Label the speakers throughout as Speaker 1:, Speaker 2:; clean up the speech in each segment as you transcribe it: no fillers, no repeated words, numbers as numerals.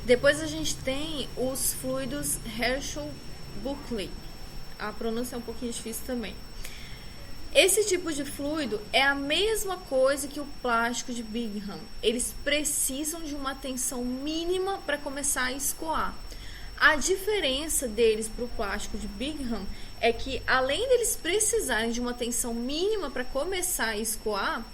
Speaker 1: Depois a gente tem os fluidos Herschel-Buckley. A pronúncia é um pouquinho difícil também. Esse tipo de fluido é a mesma coisa que o plástico de Bingham. Eles precisam de uma tensão mínima para começar a escoar. A diferença deles para o plástico de Bingham é que, além deles precisarem de uma tensão mínima para começar a escoar,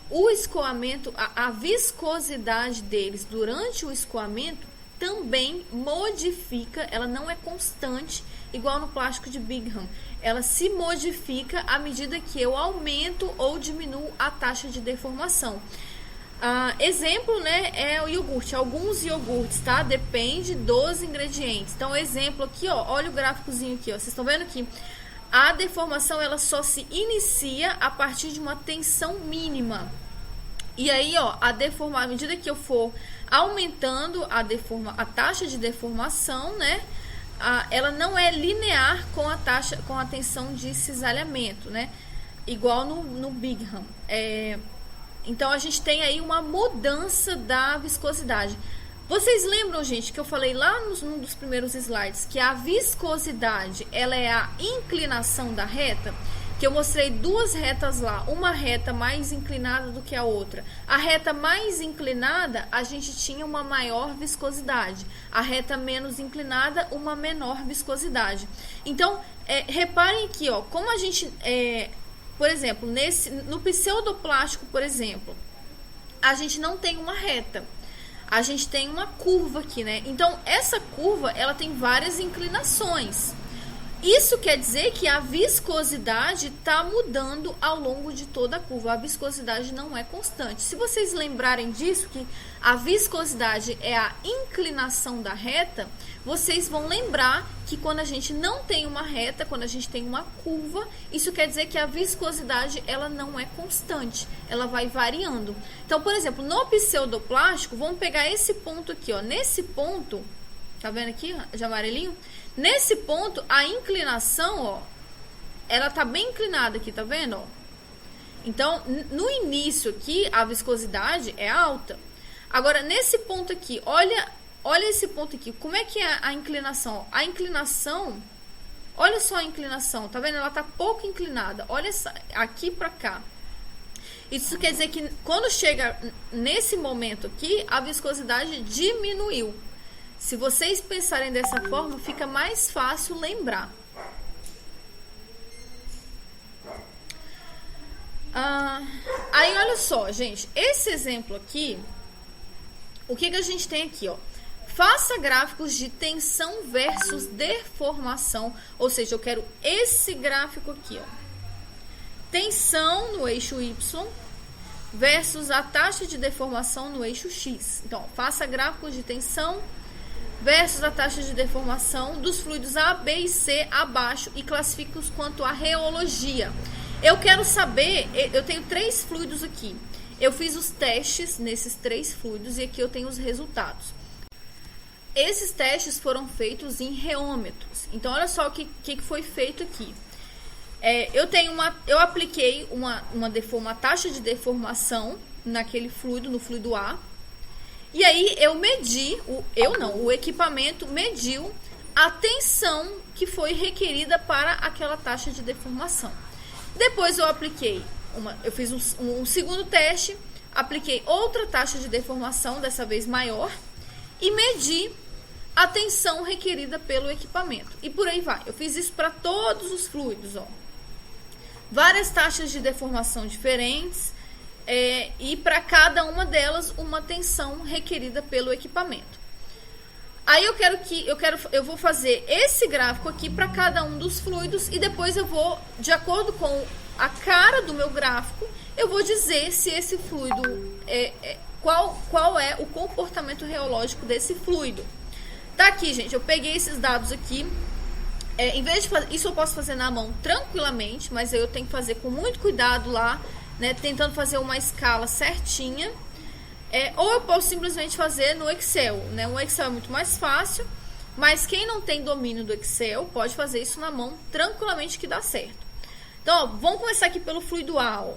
Speaker 1: o escoamento, a viscosidade deles durante o escoamento também modifica, ela não é constante igual no plástico de Bingham. Ela se modifica à medida que eu aumento ou diminuo a taxa de deformação. Exemplo, né, é o iogurte. Alguns iogurtes, tá? Depende dos ingredientes. Então, exemplo aqui, ó, olha o gráficozinho aqui, ó. Vocês estão vendo que a deformação ela só se inicia a partir de uma tensão mínima. E aí, ó, à medida que eu for aumentando a taxa de deformação, né, ela não é linear com a tensão de cisalhamento, né, igual no Bingham. Então, a gente tem aí uma mudança da viscosidade. Vocês lembram, gente, que eu falei lá num dos primeiros slides que a viscosidade, ela é a inclinação da reta? Que eu mostrei duas retas lá, uma reta mais inclinada do que a outra. A reta mais inclinada, a gente tinha uma maior viscosidade. A reta menos inclinada, uma menor viscosidade. Então, reparem aqui, ó, como a gente, por exemplo, no pseudoplástico, por exemplo, a gente não tem uma reta. A gente tem uma curva aqui, né? Então, essa curva, ela tem várias inclinações. Isso quer dizer que a viscosidade está mudando ao longo de toda a curva. A viscosidade não é constante. Se vocês lembrarem disso, que a viscosidade é a inclinação da reta, vocês vão lembrar que quando a gente não tem uma reta, quando a gente tem uma curva, isso quer dizer que a viscosidade ela não é constante, ela vai variando. Então, por exemplo, no pseudoplástico, vamos pegar esse ponto aqui, ó. Nesse ponto, tá vendo aqui, de amarelinho? Nesse ponto, a inclinação, ó, ela tá bem inclinada aqui, tá vendo, ó? Então, no início aqui, a viscosidade é alta. Agora, nesse ponto aqui, olha esse ponto aqui, como é que é a inclinação? A inclinação, olha só a inclinação, tá vendo? Ela tá pouco inclinada, olha aqui pra cá. Isso quer dizer que quando chega nesse momento aqui, a viscosidade diminuiu. Se vocês pensarem dessa forma, fica mais fácil lembrar. Aí, olha só, gente. Esse exemplo aqui, o que a gente tem aqui, ó? Faça gráficos de tensão versus deformação. Ou seja, eu quero esse gráfico aqui, ó. Tensão no eixo Y versus a taxa de deformação no eixo X. Então, faça gráficos de tensão versus a taxa de deformação dos fluidos A, B e C abaixo e classifique-os quanto à reologia. Eu quero saber, eu tenho 3 fluidos aqui. Eu fiz os testes nesses 3 fluidos e aqui eu tenho os resultados. Esses testes foram feitos em reômetros. Então, olha só o que foi feito aqui. Eu apliquei uma taxa de deformação naquele fluido, no fluido A. E aí eu medi, o equipamento mediu a tensão que foi requerida para aquela taxa de deformação. Depois eu fiz um segundo teste, apliquei outra taxa de deformação, dessa vez maior, e medi a tensão requerida pelo equipamento. E por aí vai. Eu fiz isso para todos os fluidos, ó. Várias taxas de deformação diferentes. E para cada uma delas uma tensão requerida pelo equipamento. Aí eu vou fazer esse gráfico aqui para cada um dos fluidos e depois eu vou, de acordo com a cara do meu gráfico, eu vou dizer se esse fluido qual é o comportamento reológico desse fluido. Tá aqui, gente, eu peguei esses dados aqui. Em vez de fazer isso, eu posso fazer na mão tranquilamente, mas eu tenho que fazer com muito cuidado lá, né, tentando fazer uma escala certinha, ou eu posso simplesmente fazer no Excel, né? O Excel é muito mais fácil, mas quem não tem domínio do Excel pode fazer isso na mão tranquilamente que dá certo. Então, ó, vamos começar aqui pelo fluido A, ó.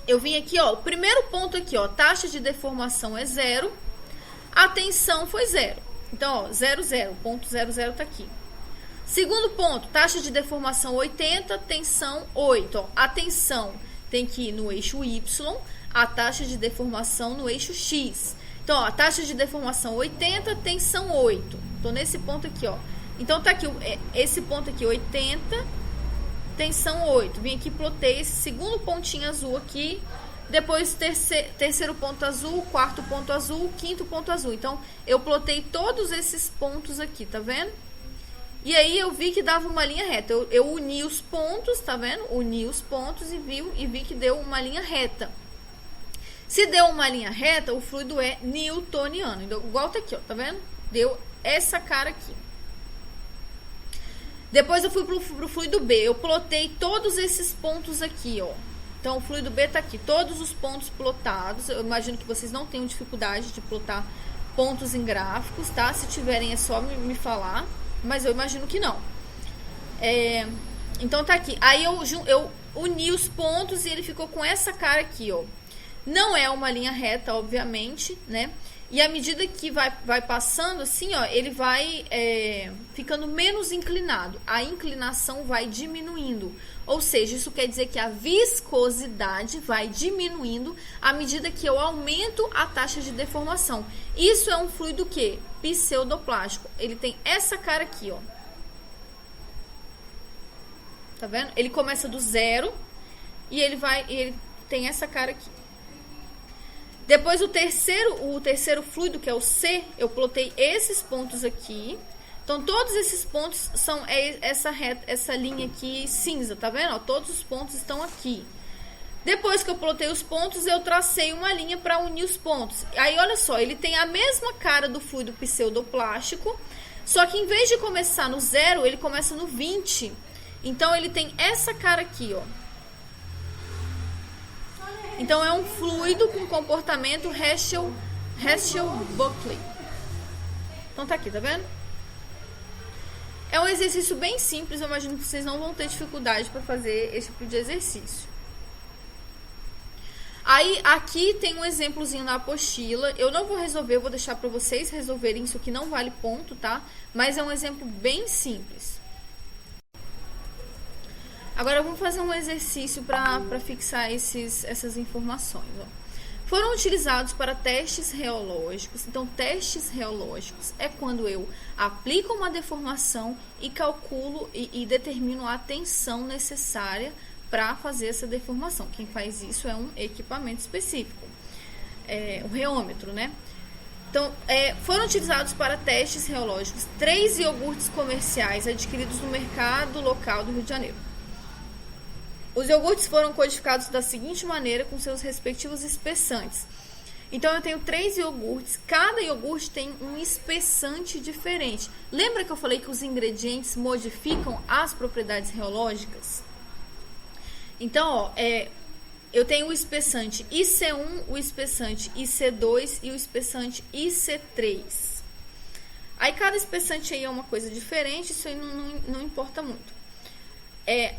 Speaker 1: Eu vim aqui, ó, o primeiro ponto aqui, ó, taxa de deformação é 0, A tensão foi 0. Então, ó, 0, 0, ponto 0, 0 tá aqui. Segundo ponto, taxa de deformação 80, tensão 8. Ó, a tensão tem que ir no eixo Y, a taxa de deformação no eixo X. Então, ó, a taxa de deformação 80, tensão 8. Tô nesse ponto aqui, ó. Então, tá aqui, esse ponto aqui, 80, tensão 8. Vim aqui, plotei esse segundo pontinho azul aqui. Depois, terceiro ponto azul, quarto ponto azul, quinto ponto azul. Então, eu plotei todos esses pontos aqui, tá vendo? E aí, eu vi que dava uma linha reta. Eu uni os pontos, tá vendo? Uni os pontos e vi que deu uma linha reta. Se deu uma linha reta, o fluido é newtoniano. Então, igual tá aqui, ó, tá vendo? Deu essa cara aqui. Depois eu fui pro fluido B. Eu plotei todos esses pontos aqui, ó. Então, o fluido B tá aqui. Todos os pontos plotados. Eu imagino que vocês não tenham dificuldade de plotar pontos em gráficos, tá? Se tiverem, é só me falar. Mas eu imagino que não. Então, tá aqui. Aí, eu uni os pontos e ele ficou com essa cara aqui, ó. Não é uma linha reta, obviamente, né? E à medida que vai passando assim, ó, ele vai ficando menos inclinado. A inclinação vai diminuindo. Ou seja, isso quer dizer que a viscosidade vai diminuindo à medida que eu aumento a taxa de deformação. Isso é um fluido que? Pseudoplástico. Ele tem essa cara aqui, ó. Tá vendo? Ele começa do 0 e ele tem essa cara aqui. Depois o terceiro fluido, que é o C, eu plotei esses pontos aqui. Então, todos esses pontos são essa linha aqui cinza, tá vendo? Ó, todos os pontos estão aqui. Depois que eu plotei os pontos, eu tracei uma linha para unir os pontos. Aí, olha só, ele tem a mesma cara do fluido pseudoplástico, só que em vez de começar no 0, ele começa no 20. Então, ele tem essa cara aqui, ó. Então, é um fluido com comportamento Herschel-Buckley. Então, tá aqui, tá vendo? É um exercício bem simples, eu imagino que vocês não vão ter dificuldade para fazer esse tipo de exercício. Aí, aqui tem um exemplozinho na apostila. Eu não vou resolver, eu vou deixar para vocês resolverem. Isso aqui não vale ponto, tá? Mas é um exemplo bem simples. Agora, vamos fazer um exercício para fixar essas informações. Ó. Foram utilizados para testes reológicos. Então, testes reológicos é quando eu aplico uma deformação e calculo e determino a tensão necessária para fazer essa deformação. Quem faz isso é um equipamento específico, o reômetro, né? Então, foram utilizados para testes reológicos 3 iogurtes comerciais adquiridos no mercado local do Rio de Janeiro. Os iogurtes foram codificados da seguinte maneira, com seus respectivos espessantes. Então, eu tenho 3 iogurtes. Cada iogurte tem um espessante diferente. Lembra que eu falei que os ingredientes modificam as propriedades reológicas? Então, ó, eu tenho o espessante IC1, o espessante IC2 e o espessante IC3. Aí, cada espessante aí é uma coisa diferente, isso aí não importa muito.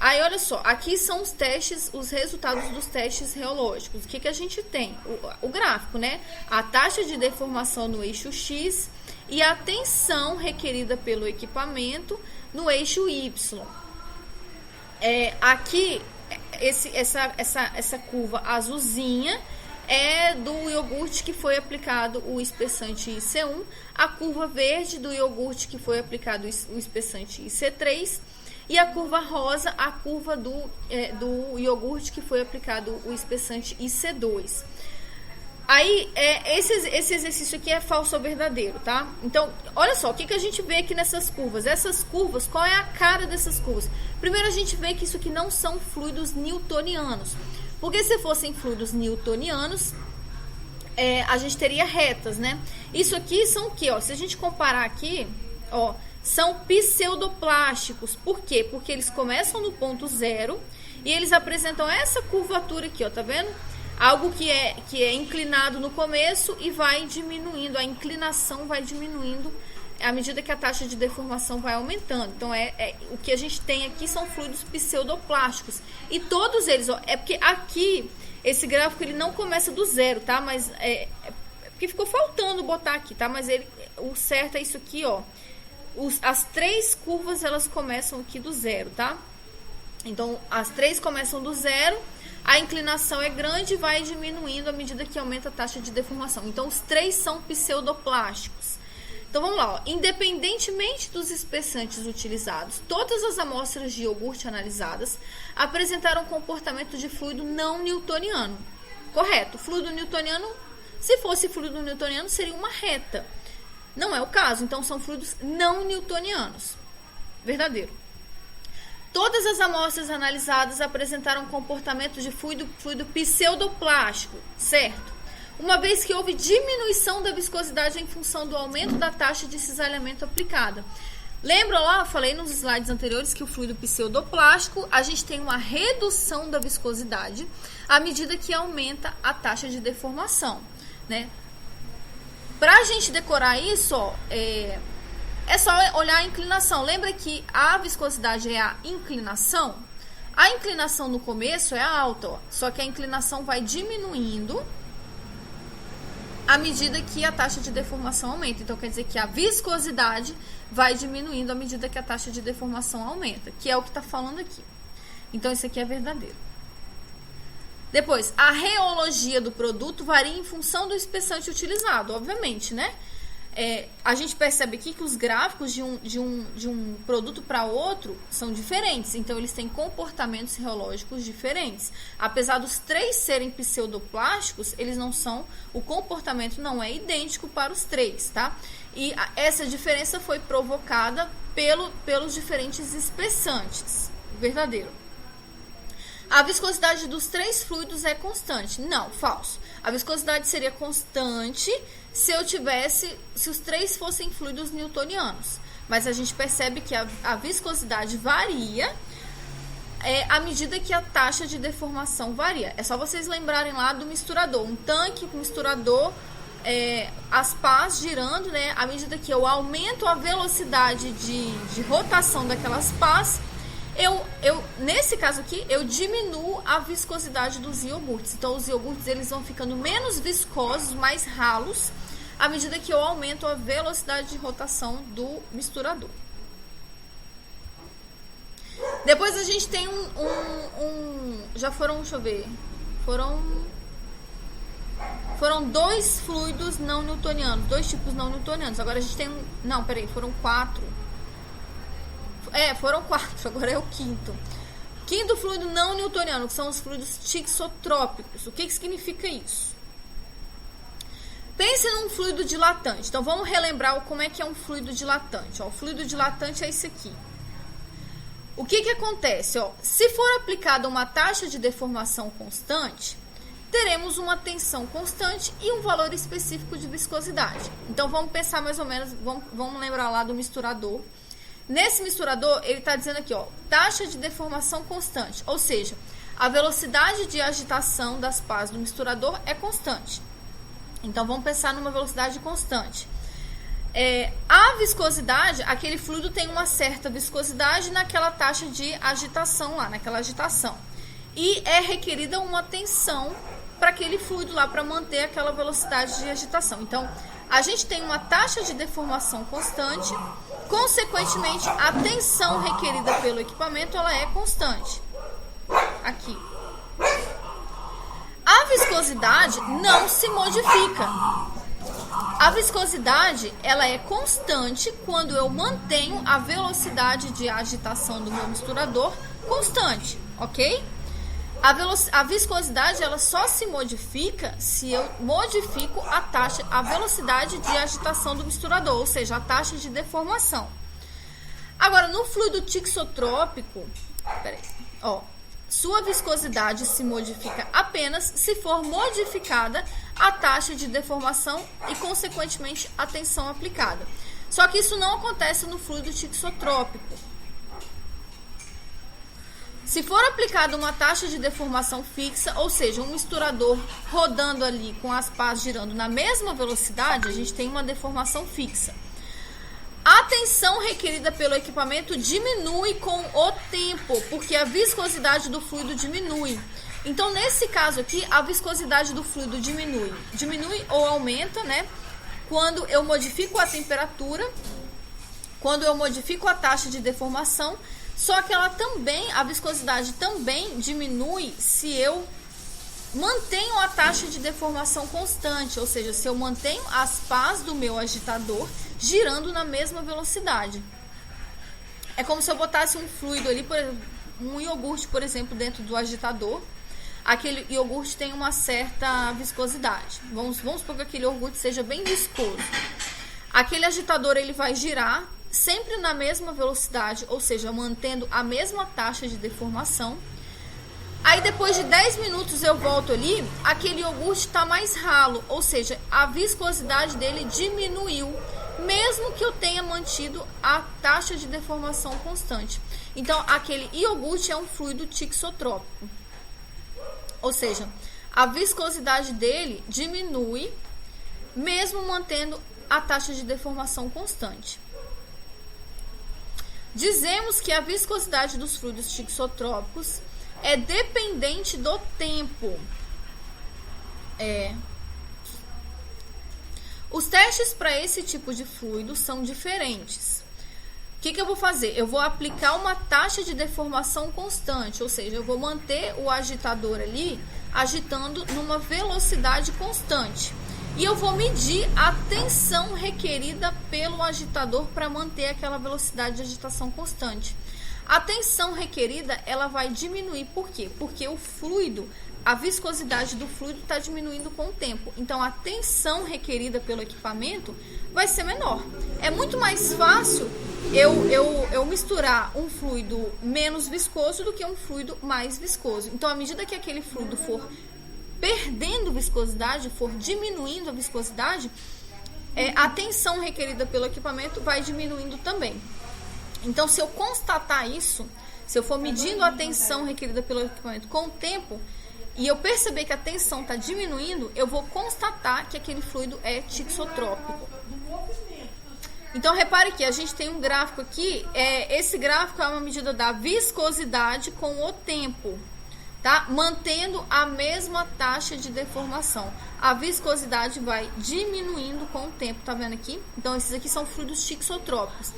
Speaker 1: Aí, olha só, aqui são os resultados dos testes reológicos. O que a gente tem? O gráfico, né? A taxa de deformação no eixo X e a tensão requerida pelo equipamento no eixo Y. Aqui, essa curva azulzinha é do iogurte que foi aplicado o espessante IC1, a curva verde do iogurte que foi aplicado o espessante IC3, e a curva rosa, a curva do iogurte que foi aplicado o espessante IC2. Aí, esse exercício aqui é falso ou verdadeiro, tá? Então, olha só, o que a gente vê aqui nessas curvas? Essas curvas, qual é a cara dessas curvas? Primeiro, a gente vê que isso aqui não são fluidos newtonianos. Porque se fossem fluidos newtonianos, a gente teria retas, né? Isso aqui são o quê? Ó, se a gente comparar aqui, ó, são pseudoplásticos. Por quê? Porque eles começam no ponto 0 e eles apresentam essa curvatura aqui, ó, tá vendo? Algo que é inclinado no começo e vai diminuindo, a inclinação vai diminuindo à medida que a taxa de deformação vai aumentando. Então, o que a gente tem aqui são fluidos pseudoplásticos. E todos eles, ó, porque aqui, esse gráfico ele não começa do 0, tá? Mas porque ficou faltando botar aqui, tá? Mas o certo é isso aqui, ó. As três curvas, elas começam aqui do zero, tá? Então, as três começam do zero, a inclinação é grande e vai diminuindo à medida que aumenta a taxa de deformação. Então, os três são pseudoplásticos. Então, vamos lá, ó. Independentemente dos espessantes utilizados, todas as amostras de iogurte analisadas apresentaram comportamento de fluido não newtoniano. Correto, fluido newtoniano, se fosse fluido newtoniano, seria uma reta. Não é o caso, então são fluidos não newtonianos. Verdadeiro. Todas as amostras analisadas apresentaram comportamento de fluido pseudoplástico, certo? Uma vez que houve diminuição da viscosidade em função do aumento da taxa de cisalhamento aplicada. Lembra lá, eu falei nos slides anteriores que o fluido pseudoplástico, a gente tem uma redução da viscosidade à medida que aumenta a taxa de deformação, né? Para a gente decorar isso, ó, é só olhar a inclinação. Lembra que a viscosidade é a inclinação? A inclinação no começo é alta, ó, só que a inclinação vai diminuindo à medida que a taxa de deformação aumenta. Então, quer dizer que a viscosidade vai diminuindo à medida que a taxa de deformação aumenta, que é o que está falando aqui. Então, isso aqui é verdadeiro. Depois, a reologia do produto varia em função do espessante utilizado, obviamente, né? A gente percebe aqui que os gráficos de um produto para outro são diferentes, então eles têm comportamentos reológicos diferentes. Apesar dos três serem pseudoplásticos, eles não são, o comportamento não é idêntico para os três, tá? E essa diferença foi provocada pelos diferentes espessantes. Verdadeiro. A viscosidade dos três fluidos é constante. Não, falso. A viscosidade seria constante se os três fossem fluidos newtonianos. Mas a gente percebe que a viscosidade varia à medida que a taxa de deformação varia. É só vocês lembrarem lá do misturador. Um tanque com misturador, as pás girando, né? À medida que eu aumento a velocidade de rotação daquelas pás, nesse caso aqui, eu diminuo a viscosidade dos iogurtes. Então, os iogurtes eles vão ficando menos viscosos, mais ralos, à medida que eu aumento a velocidade de rotação do misturador. Depois a gente tem já foram, deixa eu ver, foram dois fluidos não newtonianos, dois tipos não newtonianos. Agora a gente tem foram quatro. Foram quatro, agora é o quinto. Quinto fluido não newtoniano, que são os fluidos tixotrópicos. O que significa isso? Pense num fluido dilatante. Então, vamos relembrar como é que é um fluido dilatante. Ó, o fluido dilatante é esse aqui. O que acontece? Ó, se for aplicada uma taxa de deformação constante, teremos uma tensão constante e um valor específico de viscosidade. Então, vamos pensar mais ou menos, vamos lembrar lá do misturador. Nesse misturador, ele está dizendo aqui, ó, taxa de deformação constante, ou seja, a velocidade de agitação das pás do misturador é constante. Então, vamos pensar numa velocidade constante. A viscosidade, aquele fluido tem uma certa viscosidade naquela taxa de agitação lá, naquela agitação. E é requerida uma tensão para aquele fluido lá, para manter aquela velocidade de agitação. Então, a gente tem uma taxa de deformação constante, consequentemente, a tensão requerida pelo equipamento, ela é constante. Aqui. A viscosidade não se modifica. A viscosidade, ela é constante quando eu mantenho a velocidade de agitação do meu misturador constante, ok? A viscosidade, ela só se modifica se eu modifico a velocidade de agitação do misturador, ou seja, a taxa de deformação. Agora, no fluido tixotrópico, sua viscosidade se modifica apenas se for modificada a taxa de deformação e, consequentemente, a tensão aplicada. Só que isso não acontece no fluido tixotrópico. Se for aplicada uma taxa de deformação fixa, ou seja, um misturador rodando ali com as pás girando na mesma velocidade, a gente tem uma deformação fixa. A tensão requerida pelo equipamento diminui com o tempo, porque a viscosidade do fluido diminui. Então, nesse caso aqui, a viscosidade do fluido diminui ou aumenta, né? Quando eu modifico a temperatura, quando eu modifico a taxa de deformação, só que a viscosidade também diminui se eu mantenho a taxa de deformação constante, ou seja, se eu mantenho as pás do meu agitador girando na mesma velocidade. É como se eu botasse um fluido ali, por exemplo, um iogurte, por exemplo, dentro do agitador. Aquele iogurte tem uma certa viscosidade. Vamos supor que aquele iogurte seja bem viscoso. Aquele agitador ele vai girar sempre na mesma velocidade, ou seja, mantendo a mesma taxa de deformação. Aí depois de 10 minutos eu volto ali, aquele iogurte está mais ralo, ou seja, a viscosidade dele diminuiu, mesmo que eu tenha mantido a taxa de deformação constante. Então, aquele iogurte é um fluido tixotrópico. Ou seja, a viscosidade dele diminui, mesmo mantendo a taxa de deformação constante. Dizemos que a viscosidade dos fluidos tixotrópicos é dependente do tempo. Os testes para esse tipo de fluido são diferentes. O que eu vou fazer? Eu vou aplicar uma taxa de deformação constante, ou seja, eu vou manter o agitador ali agitando numa velocidade constante. E eu vou medir a tensão requerida pelo agitador para manter aquela velocidade de agitação constante. A tensão requerida, ela vai diminuir. Por quê? Porque o fluido, a viscosidade do fluido está diminuindo com o tempo. Então, a tensão requerida pelo equipamento vai ser menor. É muito mais fácil eu misturar um fluido menos viscoso do que um fluido mais viscoso. Então, à medida que aquele fluido for perdendo viscosidade, for diminuindo a viscosidade, a tensão requerida pelo equipamento vai diminuindo também. Então, se eu constatar isso, se eu for medindo a tensão requerida pelo equipamento com o tempo, e eu perceber que a tensão está diminuindo, eu vou constatar que aquele fluido é tixotrópico. Então, repare que a gente tem um gráfico aqui, esse gráfico é uma medida da viscosidade com o tempo, tá? Mantendo a mesma taxa de deformação. A viscosidade vai diminuindo com o tempo, tá vendo aqui? Então, esses aqui são fluidos tixotrópicos.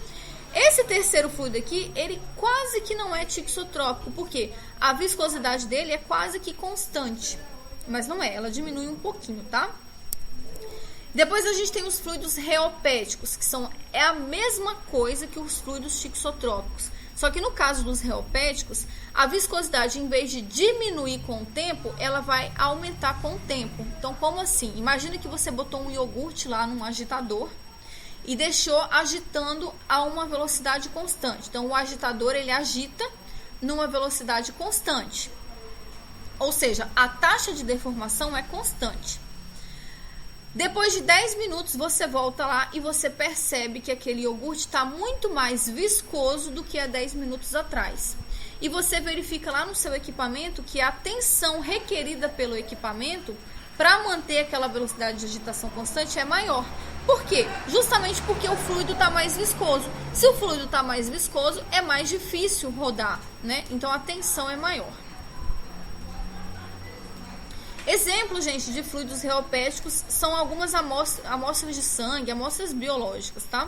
Speaker 1: Esse terceiro fluido aqui, ele quase que não é tixotrópico, porque a viscosidade dele é quase que constante, mas não é, ela diminui um pouquinho, tá? Depois a gente tem os fluidos reopéticos, que é a mesma coisa que os fluidos tixotrópicos, só que no caso dos reopéticos, a viscosidade, em vez de diminuir com o tempo, ela vai aumentar com o tempo. Então, como assim? Imagina que você botou um iogurte lá num agitador e deixou agitando a uma velocidade constante. Então, o agitador, ele agita numa velocidade constante. Ou seja, a taxa de deformação é constante. Depois de 10 minutos, você volta lá e você percebe que aquele iogurte está muito mais viscoso do que há 10 minutos atrás. E você verifica lá no seu equipamento que a tensão requerida pelo equipamento para manter aquela velocidade de agitação constante é maior. Por quê? Justamente porque o fluido está mais viscoso. Se o fluido está mais viscoso, é mais difícil rodar, né? Então a tensão é maior. Exemplos, gente, de fluidos reopéticos são algumas amostras de sangue, amostras biológicas, tá?